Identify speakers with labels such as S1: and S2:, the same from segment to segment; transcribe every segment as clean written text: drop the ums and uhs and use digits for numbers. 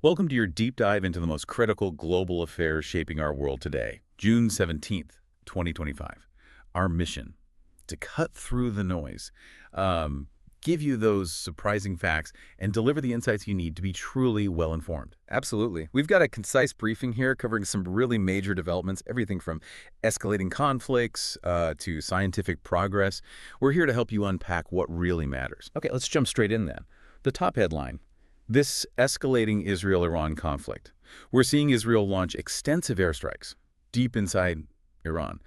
S1: Welcome to your deep dive into the most critical global affairs shaping our world today. June 17th, 2025. Our mission, to cut through the noise, give you those surprising facts, and deliver the insights you need to be truly well-informed.
S2: Absolutely. We've got a concise briefing here covering some really major developments, everything from escalating conflicts to scientific progress.
S1: We're here to help you unpack what really matters. Okay, let's jump straight in then. The top headline: this escalating Israel-Iran conflict. We're seeing Israel launch extensive airstrikes deep inside Iran,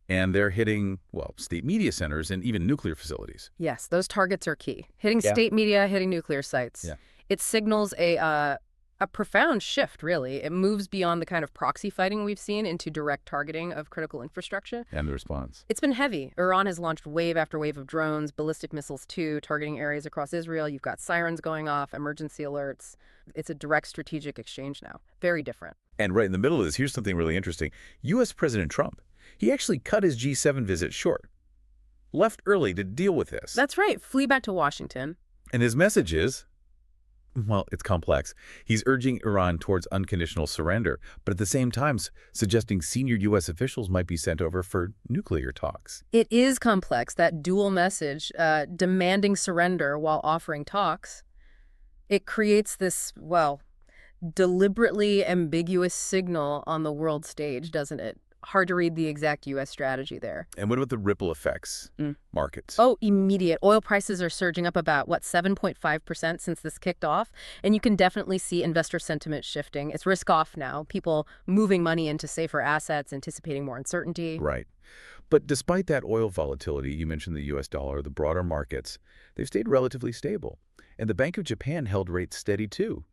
S1: and they're hitting, well, state media centers and even nuclear facilities.
S3: Yes, those targets are key. Hitting
S2: Yeah.
S3: state media, hitting nuclear sites.
S2: Yeah.
S3: It signals a profound shift, really. It moves beyond the kind of proxy fighting we've seen into direct targeting of critical infrastructure.
S1: And the response.
S3: It's been heavy. Iran has launched wave after wave of drones, ballistic missiles too, targeting areas across Israel. You've got sirens going off, emergency alerts. It's a direct strategic exchange now. Very different.
S1: And right in the middle of this, here's something really interesting. U.S. President Trump, he actually cut his G7 visit short. Left early to deal with this.
S3: That's right. Flee back to Washington.
S1: And his message is, well, it's complex. He's urging Iran towards unconditional surrender, but at the same time suggesting senior U.S. officials might be sent over for nuclear talks.
S3: It is complex, that dual message, demanding surrender while offering talks. It creates this, well, deliberately ambiguous signal on the world stage, doesn't it? Hard to read the exact U.S. strategy there.
S1: And what about the ripple effects? Markets.
S3: Oh, immediate. Oil prices are surging up about, 7.5% since this kicked off. And you can definitely see investor sentiment shifting. It's risk off now. People moving money into safer assets, anticipating more uncertainty.
S1: Right. But despite that oil volatility, you mentioned the U.S. dollar, the broader markets, they've stayed relatively stable. And the Bank of Japan held rates steady too.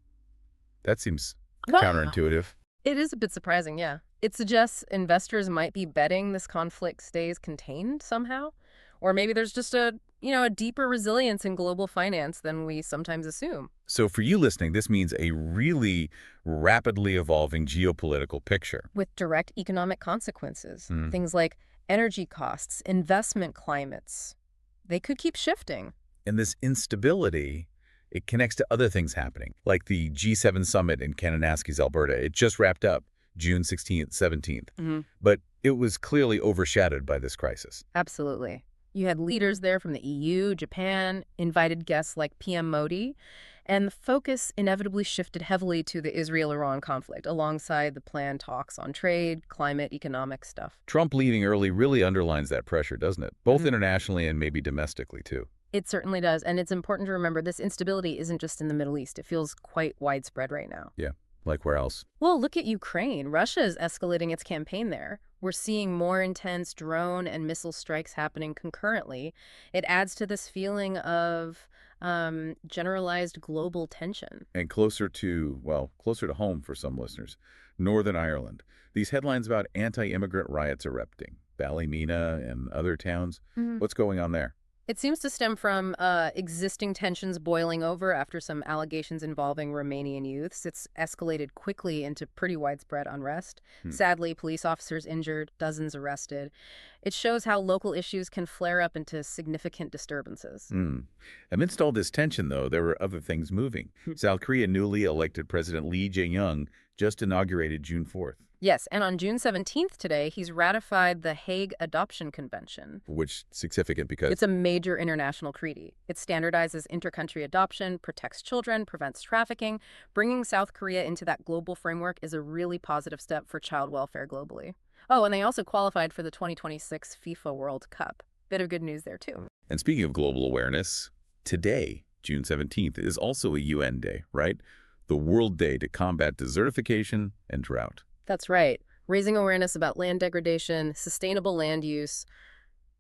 S1: That seems counterintuitive.
S3: It is a bit surprising, yeah. It suggests investors might be betting this conflict stays contained somehow. Or maybe there's just a deeper resilience in global finance than we sometimes assume.
S1: So for you listening, this means a really rapidly evolving geopolitical picture.
S3: With direct economic consequences. Things like energy costs, investment climates. They could keep shifting.
S1: And this instability, it connects to other things happening, like the G7 summit in Kananaskis, Alberta. It just wrapped up June 16th, 17th. But it was clearly overshadowed by this crisis.
S3: Absolutely. You had leaders there from the EU, Japan, invited guests like PM Modi, and the focus inevitably shifted heavily to the Israel-Iran conflict, alongside the planned talks on trade, climate, economic stuff.
S1: Trump leaving early really underlines that pressure, doesn't it? Both internationally and maybe domestically, too.
S3: It certainly does, and it's important to remember this instability isn't just in the Middle East. It feels quite widespread right now.
S1: Yeah, like where else?
S3: Well, look at Ukraine. Russia is escalating its campaign there. We're seeing more intense drone and missile strikes happening concurrently. It adds to this feeling of generalized global tension.
S1: And closer to home for some listeners, Northern Ireland. These headlines about anti-immigrant riots erupting, Ballymena and other towns. What's going on there?
S3: It seems to stem from existing tensions boiling over after some allegations involving Romanian youths. It's escalated quickly into pretty widespread unrest. Sadly, police officers injured, dozens arrested. It shows how local issues can flare up into significant disturbances.
S1: Amidst all this tension, though, there were other things moving. South Korea newly elected President Lee Jae-myung just inaugurated June 4th.
S3: Yes, and on June 17th today, he's ratified the Hague Adoption Convention.
S1: Which is significant because
S3: It's a major international treaty. It standardizes intercountry adoption, protects children, prevents trafficking. Bringing South Korea into that global framework is a really positive step for child welfare globally. Oh, and they also qualified for the 2026 FIFA World Cup. Bit of good news there, too.
S1: And speaking of global awareness, today, June 17th, is also a UN Day, right? The World Day to combat desertification and drought.
S3: That's right. Raising awareness about land degradation, sustainable land use,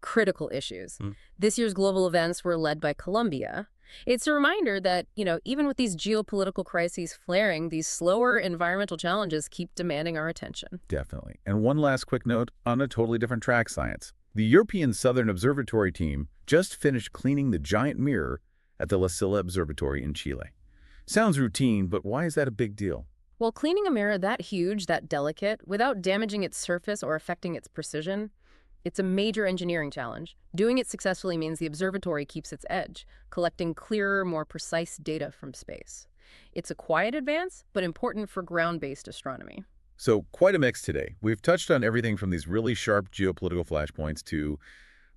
S3: critical issues. This year's global events were led by Colombia. It's a reminder that, even with these geopolitical crises flaring, these slower environmental challenges keep demanding our attention.
S1: Definitely. And one last quick note on a totally different track, science. The European Southern Observatory team just finished cleaning the giant mirror at the La Silla Observatory in Chile. Sounds routine, but why is that a big deal?
S3: Well, cleaning a mirror that huge, that delicate, without damaging its surface or affecting its precision, it's a major engineering challenge. Doing it successfully means the observatory keeps its edge, collecting clearer, more precise data from space. It's a quiet advance, but important for ground-based astronomy.
S1: So quite a mix today. We've touched on everything from these really sharp geopolitical flashpoints to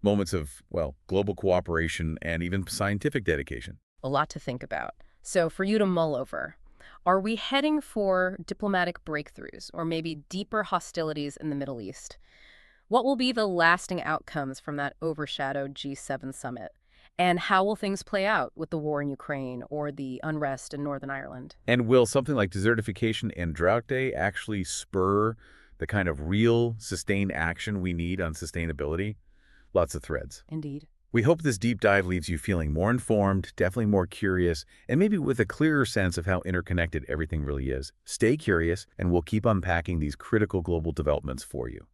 S1: moments of, well, global cooperation and even scientific dedication.
S3: A lot to think about. So for you to mull over, are we heading for diplomatic breakthroughs or maybe deeper hostilities in the Middle East? What will be the lasting outcomes from that overshadowed G7 summit? And how will things play out with the war in Ukraine or the unrest in Northern Ireland?
S1: And will something like desertification and drought day actually spur the kind of real, sustained action we need on sustainability? Lots of threads.
S3: Indeed.
S1: We hope this deep dive leaves you feeling more informed, definitely more curious, and maybe with a clearer sense of how interconnected everything really is. Stay curious, and we'll keep unpacking these critical global developments for you.